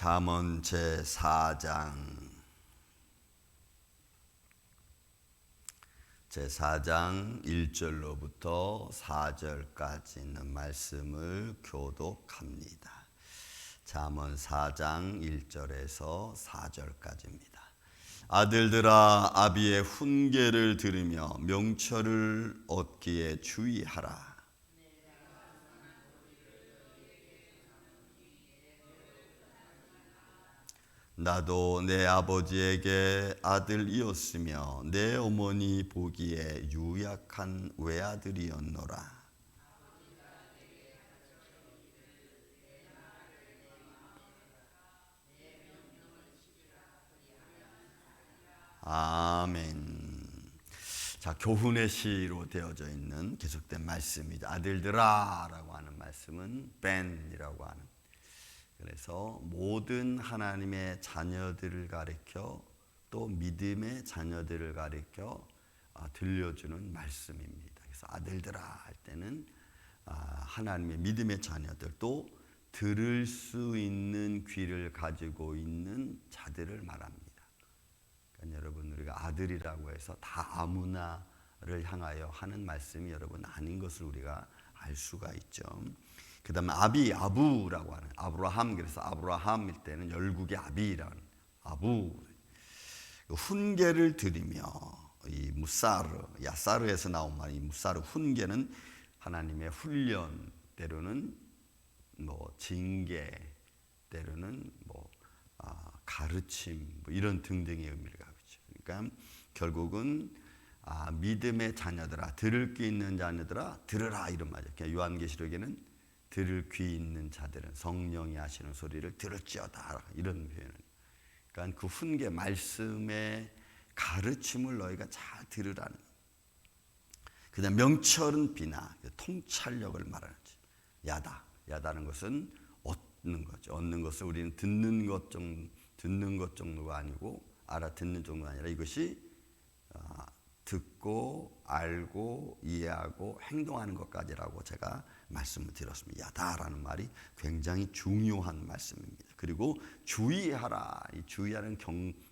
잠언 제4장 1절로부터 4절까지 있는 말씀을 교독합니다. 잠언 4장 1절에서 4절까지입니다. 아들들아, 아비의 훈계를 들으며 명철을 얻기에 주의하라. 나도 내 아버지에게 아들이었으며 내 어머니 보기에 유약한 외아들이었노라. 아멘. 자, 교훈의 시로 되어져 있는 계속된 말씀이죠. 아들들아 라고 하는 말씀은 벤이라고 하는, 그래서 모든 하나님의 자녀들을 가리켜 또 믿음의 자녀들을 가리켜 들려주는 말씀입니다. 그래서 아들들아 할 때는 하나님의 믿음의 자녀들, 또 들을 수 있는 귀를 가지고 있는 자들을 말합니다. 그러니까 여러분, 우리가 아들이라고 해서 다 아무나를 향하여 하는 말씀이 여러분 아닌 것을 우리가 알 수가 있죠. 그 다음에 아부라고 하는, 아브라함, 그래서 아브라함일 때는 열국의 아비라는 아부, 훈계를 들으며, 이 무사르, 야사르에서 나온 말이, 이 무사르, 훈계는 하나님의 훈련, 때로는 징계, 때로는 가르침, 이런 등등의 의미를 가지고 있죠. 그러니까 결국은 믿음의 자녀들아, 들을 귀 있는 자녀들아 들으라, 이런 말이죠. 그러니까 요한계시록에는 들을 귀 있는 자들은 성령이 하시는 소리를 들을지어다, 이런 표현을. 그러니까 그 훈계 말씀의 가르침을 너희가 잘 들으라는. 그다음 명철은 비나, 통찰력을 말하는 거죠. 야다는 것은 얻는 거죠. 얻는 것을 우리는 듣는 것 정도가 아니고, 알아듣는 정도가 아니라 이것이 듣고 알고 이해하고 행동하는 것까지라고 제가 말씀을 드렸습니다. 야다라는 말이 굉장히 중요한 말씀입니다. 그리고 주의하라, 이 주의하는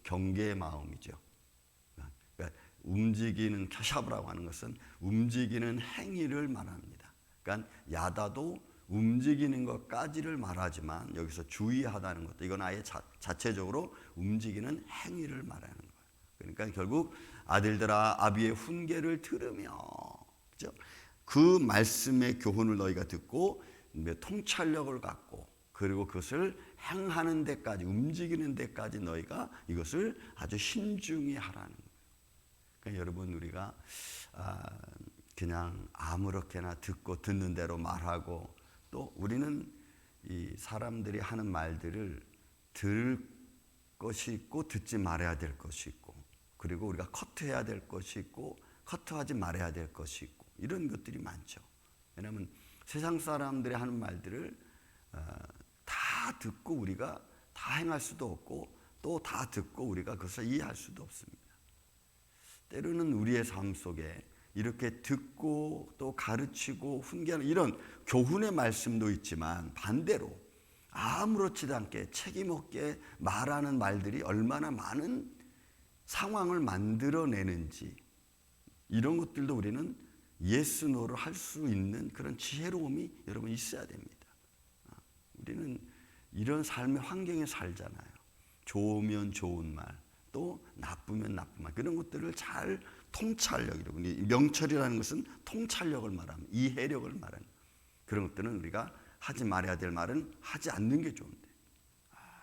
경계의 마음이죠. 그러니까 움직이는, 캬샤브라고 하는 것은 움직이는 행위를 말합니다. 그러니까 야다도 움직이는 것까지를 말하지만 여기서 주의하다는 것도, 이건 아예 자체적으로 움직이는 행위를 말하는 거예요. 그러니까 결국 아들들아, 아비의 훈계를 들으며, 그죠? 그 말씀의 교훈을 너희가 듣고 통찰력을 갖고, 그리고 그것을 행하는 데까지, 움직이는 데까지 너희가 이것을 아주 신중히 하라는 거예요. 그러니까 여러분, 우리가 그냥 아무렇게나 듣고 듣는 대로 말하고, 또 우리는 이 사람들이 하는 말들을 들을 것이 있고 듣지 말아야 될 것이 있고, 그리고 우리가 커트해야 될 것이 있고 커트하지 말아야 될 것이 있고, 이런 것들이 많죠. 왜냐하면 세상 사람들이 하는 말들을 다 듣고 우리가 다 행할 수도 없고, 또 다 듣고 우리가 그것을 이해할 수도 없습니다. 때로는 우리의 삶 속에 이렇게 듣고 또 가르치고 훈계하는 이런 교훈의 말씀도 있지만, 반대로 아무렇지도 않게 책임 없게 말하는 말들이 얼마나 많은 상황을 만들어내는지, 이런 것들도 우리는 예스 노를 할 수 있는 그런 지혜로움이 여러분 있어야 됩니다. 우리는 이런 삶의 환경에 살잖아요. 좋으면 좋은 말, 또 나쁘면 나쁜 말, 그런 것들을 잘 통찰력이라고, 명철이라는 것은 통찰력을 말합니다. 이해력을 말하는 그런 것들은 우리가 하지 말아야 될 말은 하지 않는 게 좋은데,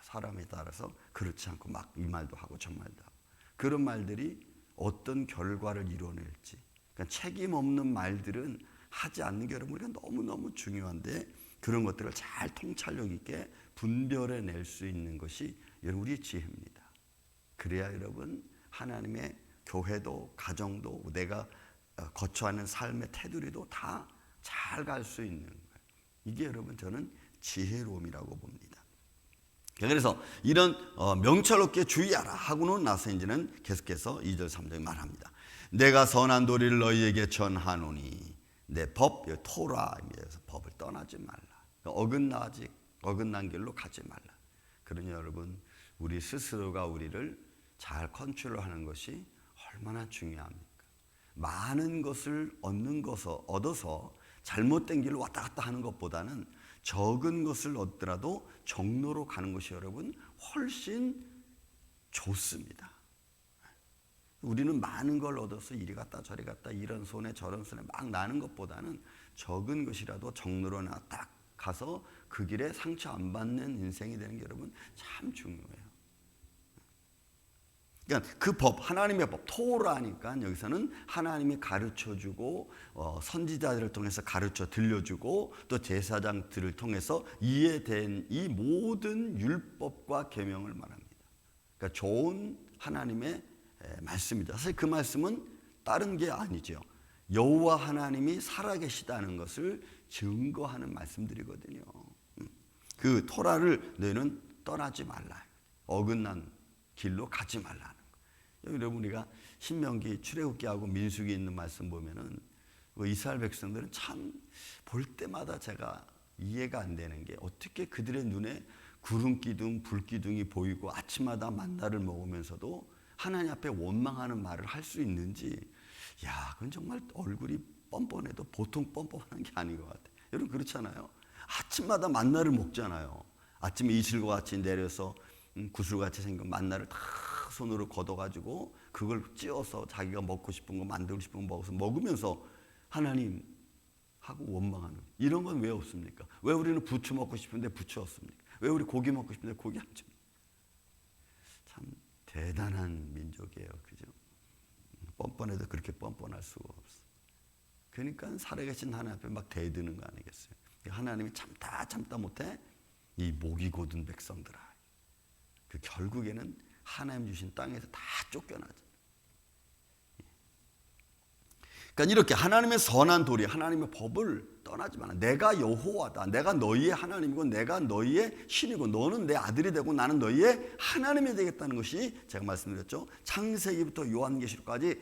사람에 따라서 그렇지 않고 막 이 말도 하고 저 말도 하고, 그런 말들이 어떤 결과를 이뤄낼지, 그러니까 책임 없는 말들은 하지 않는 게 여러분, 우리가 너무너무 중요한데, 그런 것들을 잘 통찰력 있게 분별해낼 수 있는 것이 여러분 우리의 지혜입니다. 그래야 여러분 하나님의 교회도 가정도 내가 거처하는 삶의 테두리도 다 잘 갈 수 있는 거예요. 이게 여러분 저는 지혜로움이라고 봅니다. 그래서 이런 명철롭게 주의하라 하고는 나서 이제는 계속해서 2절 3절에 말합니다. 내가 선한 도리를 너희에게 전하노니 내 법, 토라입니다. 법을 떠나지 말라. 어긋난 길로 가지 말라. 그러니 여러분, 우리 스스로가 우리를 잘 컨트롤하는 것이 얼마나 중요합니까? 많은 것을 얻어서 잘못된 길로 왔다 갔다 하는 것보다는 적은 것을 얻더라도 정로로 가는 것이 여러분 훨씬 좋습니다. 우리는 많은 걸 얻어서 이리 갔다 저리 갔다 이런 손에 저런 손에 막 나는 것보다는 적은 것이라도 정로로 딱 가서 그 길에 상처 안 받는 인생이 되는 게 여러분 참 중요해요. 그러니까 그 법, 하나님의 법, 토라니까 여기서는 하나님이 가르쳐주고 선지자들을 통해서 가르쳐 들려주고 또 제사장들을 통해서 이해된 이 모든 율법과 계명을 말합니다. 그러니까 좋은 하나님의 말씀이죠. 사실 그 말씀은 다른 게 아니죠. 여호와 하나님이 살아계시다는 것을 증거하는 말씀들이거든요. 그 토라를 너희는 떠나지 말라. 어긋난 길로 가지 말라는 거. 여러분 우리가 신명기, 출애굽기하고 민수기 있는 말씀 보면은 이스라엘 백성들은 참 볼 때마다 제가 이해가 안 되는 게 어떻게 그들의 눈에 구름 기둥, 불 기둥이 보이고 아침마다 만나를 먹으면서도 하나님 앞에 원망하는 말을 할 수 있는지, 야, 그건 정말 얼굴이 뻔뻔해도 보통 뻔뻔한 게 아닌 것 같아요. 여러분 그렇잖아요. 아침마다 만나를 먹잖아요. 아침에 이슬과 같이 내려서 구슬같이 생긴 만나를 다 손으로 걷어가지고 그걸 찧어서 자기가 먹고 싶은 거 만들고 싶은 거 먹으면서 하나님 하고 원망하는, 이런 건 왜 없습니까? 왜 우리는 부추 먹고 싶은데 부추 없습니까? 왜 우리 고기 먹고 싶은데 고기 안 줍니까? 참 대단한 민족이에요. 그죠? 뻔뻔해도 그렇게 뻔뻔할 수가 없어. 그러니까 살아계신 하나님 앞에 막 대드는 거 아니겠어요? 하나님이 참다 못해 이 목이 곧은 백성들아, 그 결국에는 하나님 주신 땅에서 다 쫓겨나죠. 그러니까 이렇게 하나님의 선한 도리, 하나님의 법을 떠나지 마라. 내가 여호와다. 내가 너희의 하나님이고 내가 너희의 신이고 너는 내 아들이 되고 나는 너희의 하나님이 되겠다는 것이 제가 말씀드렸죠. 창세기부터 요한계시록까지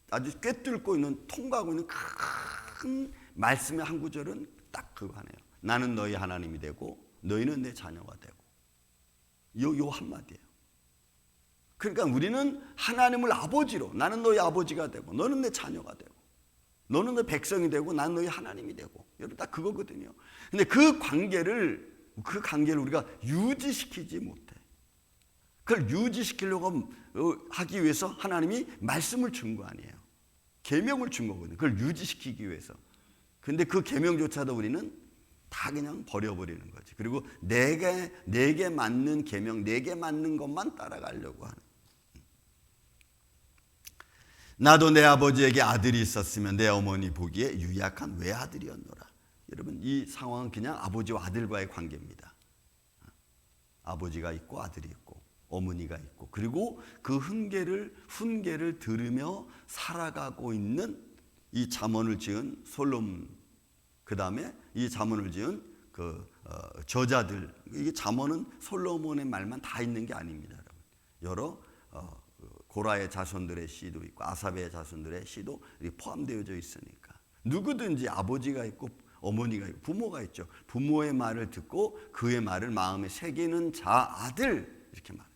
아주 꿰뚫고 있는, 통과하고 있는 큰 말씀의 한 구절은 딱 그거 하네요. 나는 너희 하나님이 되고 너희는 내 자녀가 되고. 요 한마디예요. 그러니까 우리는 하나님을 아버지로, 나는 너희 아버지가 되고 너는 내 자녀가 되고 너는 내 백성이 되고 나는 너희 하나님이 되고, 여러분 딱 그거거든요. 근데 그 관계를 우리가 유지시키지 못해. 그걸 유지시키려고 하기 위해서 하나님이 말씀을 준 거 아니에요. 계명을 준 거거든요. 그걸 유지시키기 위해서. 근데 그 계명조차도 우리는 다 그냥 버려버리는 거지. 그리고 내게 맞는 계명, 내게 맞는 것만 따라가려고 하는. 나도 내 아버지에게 아들이 있었으면 내 어머니 보기에 유약한 외아들이었노라. 여러분 이 상황은 그냥 아버지와 아들과의 관계입니다. 아버지가 있고 아들이 있고 어머니가 있고, 그리고 그 훈계를 들으며 살아가고 있는 이 잠언을 지은 솔로몬, 그 다음에 이 잠언을 지은 저자들. 이게 잠언은 솔로몬의 말만 다 있는 게 아닙니다. 여러 고라의 자손들의 시도 있고 아삽의 자손들의 시도 포함되어져 있으니까 누구든지 아버지가 있고 어머니가 있고 부모가 있죠. 부모의 말을 듣고 그의 말을 마음에 새기는 자 아들, 이렇게 말해요.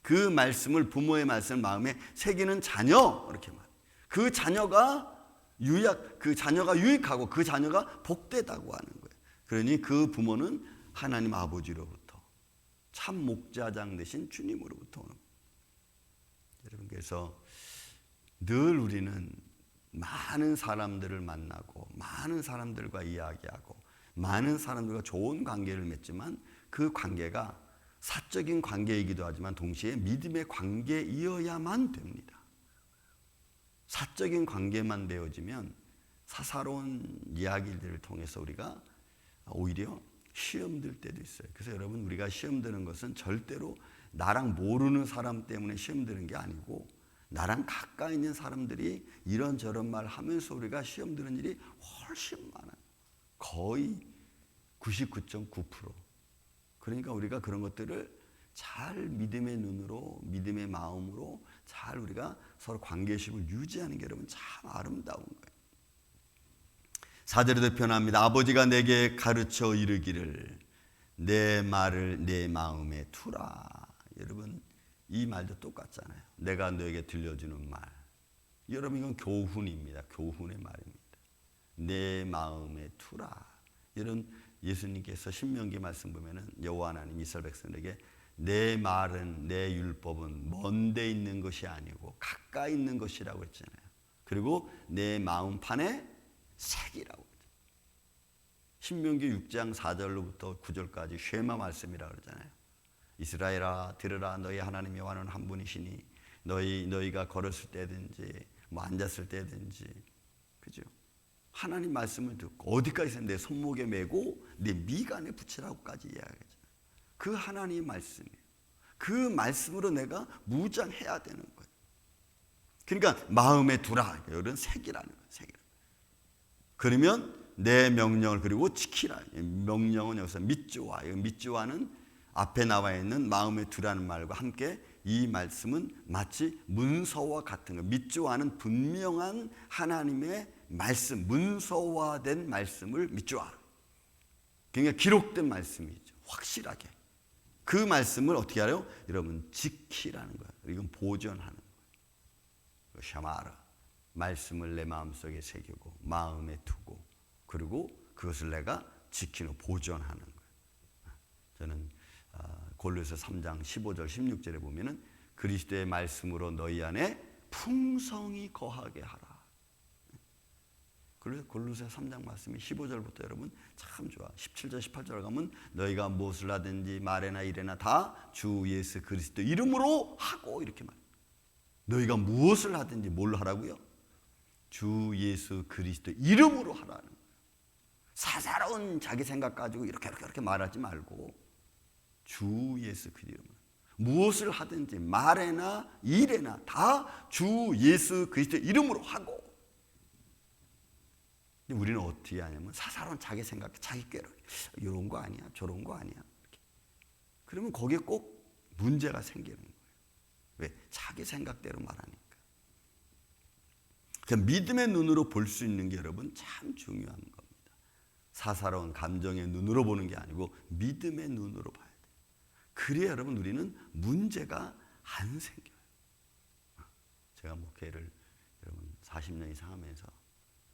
그 말씀을, 부모의 말씀을 마음에 새기는 자녀, 이렇게 말해요. 그 자녀가 유익하고 그 자녀가 복되다고 하는 거예요. 그러니 그 부모는 하나님 아버지로부터, 참 목자장 되신 주님으로부터 오는 거예요. 여러분, 그래서 늘 우리는 많은 사람들을 만나고 많은 사람들과 이야기하고 많은 사람들과 좋은 관계를 맺지만 그 관계가 사적인 관계이기도 하지만 동시에 믿음의 관계이어야만 됩니다. 사적인 관계만 되어지면 사사로운 이야기들을 통해서 우리가 오히려 시험 들 때도 있어요. 그래서 여러분, 우리가 시험 드는 것은 절대로 나랑 모르는 사람 때문에 시험 드는 게 아니고 나랑 가까이 있는 사람들이 이런저런 말 하면서 우리가 시험 드는 일이 훨씬 많아요. 거의 99.9%. 그러니까 우리가 그런 것들을 잘 믿음의 눈으로, 믿음의 마음으로 잘 우리가 서로 관계심을 유지하는 게 여러분 참 아름다운 거예요. 4절에도 표현합니다. 아버지가 내게 가르쳐 이르기를 내 말을 내 마음에 두라. 여러분, 이 말도 똑같잖아요. 내가 너에게 들려주는 말. 여러분, 이건 교훈입니다. 교훈의 말입니다. 내 마음에 두라. 이런 예수님께서 신명기 말씀 보면은 여호와 하나님 이스라엘 백성에게 내 말은, 내 율법은 먼데 있는 것이 아니고 가까이 있는 것이라고 했잖아요. 그리고 내 마음판에 새기라고 했죠. 신명기 6장 4절로부터 9절까지 쉐마 말씀이라고 그러잖아요. 이스라엘아 들으라. 너희 하나님 여호와는 한 분이시니 너희가 걸었을 때든지 뭐 앉았을 때든지, 그죠? 하나님 말씀을 듣고 어디까지 내 손목에 메고 내 미간에 붙이라고까지 이야기하잖아요. 그 하나님의 말씀이에요. 그 말씀으로 내가 무장해야 되는 거예요. 그러니까 마음에 두라. 이런 색이라는 거예요. 색이라는 거예요. 그러면 내 명령을 그리고 지키라. 명령은 여기서 미쯔와. 미쯔와는 앞에 나와 있는 마음에 두라는 말과 함께 이 말씀은 마치 문서와 같은 거. 미쯔와는 분명한 하나님의 말씀, 문서화된 말씀을 미쯔와. 그러니까 기록된 말씀이죠. 확실하게. 그 말씀을 어떻게 하래요? 여러분, 지키라는 거예요. 이건 보존하는 거예요. 샤마라. 말씀을 내 마음속에 새기고 마음에 두고 그리고 그것을 내가 지키고 보존하는 거예요. 저는 골로새 3장 15절 16절에 보면은 그리스도의 말씀으로 너희 안에 풍성히 거하게 하라. 그래서 골로새 3장 말씀이 15절부터 여러분 참 좋아. 17절 18절 가면 너희가 무엇을 하든지 말에나 일에나 다 주 예수 그리스도 이름으로 하고 이렇게 말해요. 너희가 무엇을 하든지 뭘 하라고요? 주 예수 그리스도 이름으로 하라는 거예요. 사사로운 자기 생각 가지고 이렇게 말하지 말고 주 예수 그리스도 이름으로. 무엇을 하든지 말에나 일에나 다 주 예수 그리스도 이름으로 하고. 근데 우리는 어떻게 하냐면 사사로운 자기 생각, 자기 꾀로 이런 거 아니야, 저런 거 아니야. 이렇게. 그러면 거기에 꼭 문제가 생기는 거예요. 왜? 자기 생각대로 말하니까. 그러니까 믿음의 눈으로 볼 수 있는 게 여러분 참 중요한 겁니다. 사사로운 감정의 눈으로 보는 게 아니고 믿음의 눈으로 봐야 돼요. 그래야 여러분 우리는 문제가 안 생겨요. 제가 목회를 여러분 40년 이상 하면서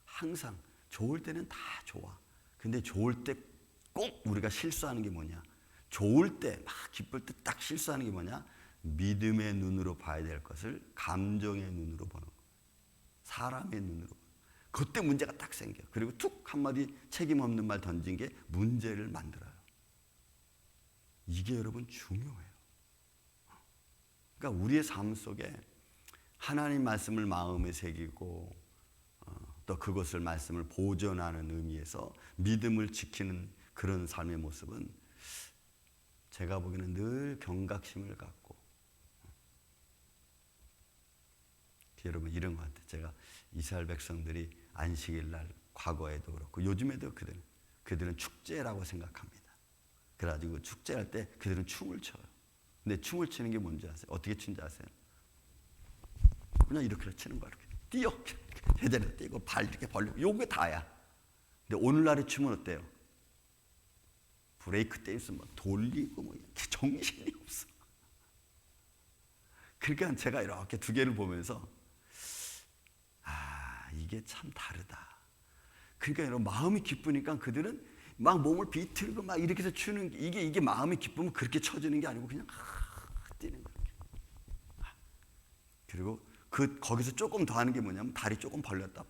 항상 좋을 때는 다 좋아. 근데 좋을 때 꼭 우리가 실수하는 게 뭐냐? 좋을 때 막 기쁠 때 딱 실수하는 게 뭐냐? 믿음의 눈으로 봐야 될 것을 감정의 눈으로 보는 거예요. 사람의 눈으로. 그때 문제가 딱 생겨. 그리고 툭 한마디 책임 없는 말 던진 게 문제를 만들어요. 이게 여러분 중요해요. 그러니까 우리의 삶 속에 하나님 말씀을 마음에 새기고 또 그것을 말씀을 보존하는 의미에서 믿음을 지키는 그런 삶의 모습은 제가 보기에는 늘 경각심을 갖고 여러분 이런 것 같아요. 제가 이스라엘 백성들이 안식일 날 과거에도 그렇고 요즘에도 그들은 축제라고 생각합니다. 그래가지고 축제할 때 그들은 춤을 춰요. 근데 춤을 추는 게 뭔지 아세요? 어떻게 추는지 아세요? 그냥 이렇게 치는 거야. 이렇게 뛰어. 제자리에 뛰고 발 이렇게 벌리고 요게 다야. 근데 오늘날의 춤은 어때요? 브레이크 댄스 뭐 돌리고 뭐 정신이 없어. 그러니까 제가 이렇게 두 개를 보면서 이게 참 다르다. 그러니까 여러분 마음이 기쁘니까 그들은 막 몸을 비틀고 막 이렇게 해서 추는 이게 마음이 기쁘면 그렇게 쳐지는 게 아니고 그냥 뛰는 거예요. 그리고 거기서 조금 더 하는 게 뭐냐면 다리 조금 벌렸다.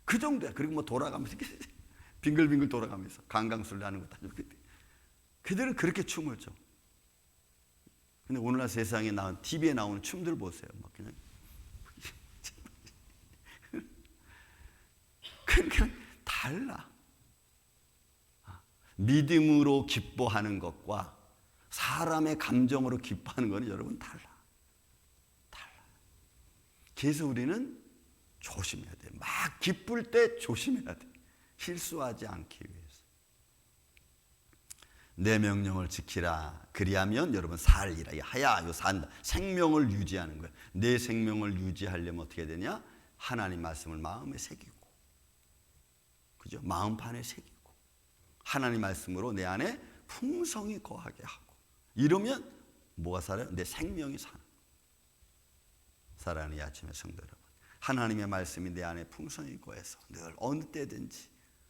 그 정도야. 그리고 뭐 돌아가면서 빙글빙글 돌아가면서 강강술래 하는 거 다. 그들은 그렇게 춤을 춰. 근데 오늘날 세상에 나온 TV에 나오는 춤들 보세요. 막 그냥 그러니까 달라. 믿음으로 기뻐하는 것과 사람의 감정으로 기뻐하는 것은 여러분 달라. 그래서 우리는 조심해야 돼. 막 기쁠 때 조심해야 돼. 실수하지 않기 위해서. 내 명령을 지키라. 그리하면 여러분 살리라. 하야, 산다. 생명을 유지하는 거예요. 내 생명을 유지하려면 어떻게 되냐? 하나님 말씀을 마음에 새기고, 그죠? 마음판에 새기고, 하나님 말씀으로 내 안에 풍성히 거하게 하고, 이러면 뭐가 살아요? 내 생명이 사는. 사랑하는 이 아침의 성도 여러분, 하나님의 말씀이 내 안에 풍성히 거해서 늘 어느 때든지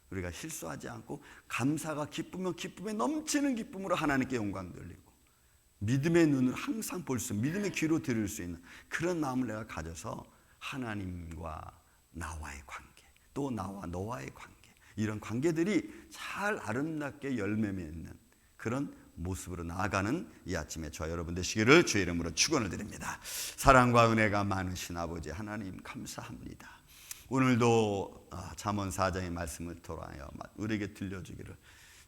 우리가 실수하지 않고 감사가 기쁘면 기쁨에 넘치는 기쁨으로 하나님께 영광 돌리고, 믿음의 눈을 항상 볼 수, 믿음의 귀로 들을 수 있는 그런 마음을 내가 가져서 하나님과 나와의 관계, 또 나와 너와의 관계, 이런 관계들이 잘 아름답게 열매 맺는 그런 모습으로 나아가는 이 아침에 저와 여러분 되시기를 주의 이름으로 축원을 드립니다. 사랑과 은혜가 많으신 아버지 하나님 감사합니다. 오늘도 잠언 4장의 말씀을 통하여 우리에게 들려주기를,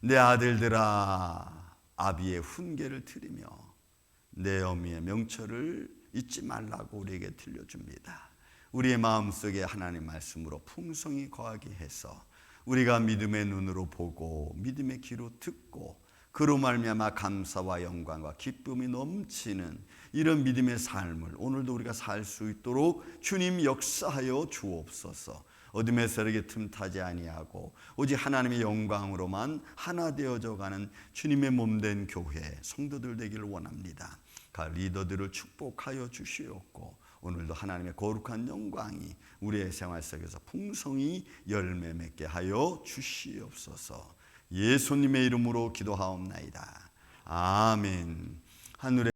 내 아들들아 아비의 훈계를 들으며 내 어미의 명철을 잊지 말라고 우리에게 들려줍니다. 우리의 마음속에 하나님 말씀으로 풍성히 거하게 해서 우리가 믿음의 눈으로 보고 믿음의 귀로 듣고 그로 말미암아 감사와 영광과 기쁨이 넘치는 이런 믿음의 삶을 오늘도 우리가 살 수 있도록 주님 역사하여 주옵소서. 어둠의 세력에 틈타지 아니하고 오직 하나님의 영광으로만 하나 되어져 가는 주님의 몸된 교회 성도들 되기를 원합니다. 리더들을 축복하여 주시옵고 오늘도 하나님의 거룩한 영광이 우리의 생활 속에서 풍성히 열매 맺게 하여 주시옵소서. 예수님의 이름으로 기도하옵나이다. 아멘. 하늘의